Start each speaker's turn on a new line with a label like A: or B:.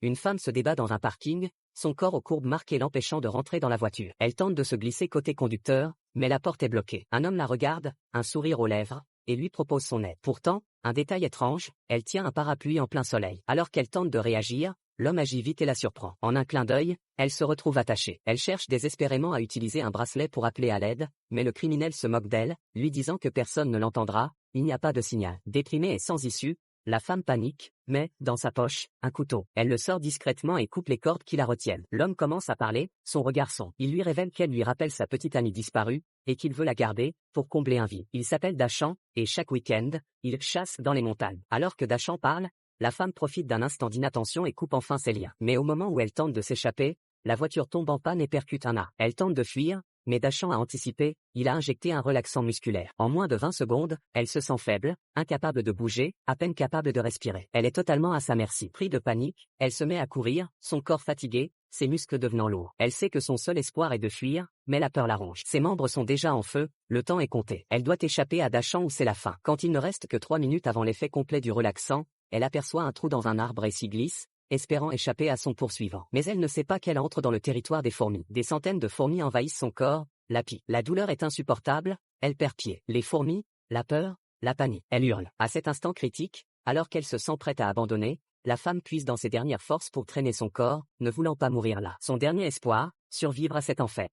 A: Une femme se débat dans un parking, son corps aux courbes marquées l'empêchant de rentrer dans la voiture. Elle tente de se glisser côté conducteur, mais la porte est bloquée. Un homme la regarde, un sourire aux lèvres, et lui propose son aide. Pourtant, un détail étrange, elle tient un parapluie en plein soleil. Alors qu'elle tente de réagir, l'homme agit vite et la surprend. En un clin d'œil, elle se retrouve attachée. Elle cherche désespérément à utiliser un bracelet pour appeler à l'aide, mais le criminel se moque d'elle, lui disant que personne ne l'entendra, il n'y a pas de signal. Déprimée et sans issue, la femme panique, mais, dans sa poche, un couteau. Elle le sort discrètement et coupe les cordes qui la retiennent. L'homme commence à parler, son regard sombre. Il lui révèle qu'elle lui rappelle sa petite amie disparue, et qu'il veut la garder, pour combler un vide. Il s'appelle Dachan, et chaque week-end, il chasse dans les montagnes. Alors que Dachan parle, la femme profite d'un instant d'inattention et coupe enfin ses liens. Mais au moment où elle tente de s'échapper, la voiture tombe en panne et percute un arbre. Elle tente de fuir, mais Dachan a anticipé, il a injecté un relaxant musculaire. En moins de 20 secondes, elle se sent faible, incapable de bouger, à peine capable de respirer. Elle est totalement à sa merci. Prise de panique, elle se met à courir, son corps fatigué, ses muscles devenant lourds. Elle sait que son seul espoir est de fuir, mais la peur la ronge. Ses membres sont déjà en feu, le temps est compté. Elle doit échapper à Dachan ou c'est la fin. Quand il ne reste que 3 minutes avant l'effet complet du relaxant, elle aperçoit un trou dans un arbre et s'y glisse, espérant échapper à son poursuivant. Mais elle ne sait pas qu'elle entre dans le territoire des fourmis. Des centaines de fourmis envahissent son corps, la pillent. La douleur est insupportable, elle perd pied. Les fourmis, la peur, la panique. Elle hurle. À cet instant critique, alors qu'elle se sent prête à abandonner, la femme puise dans ses dernières forces pour traîner son corps, ne voulant pas mourir là. Son dernier espoir, survivre à cet enfer.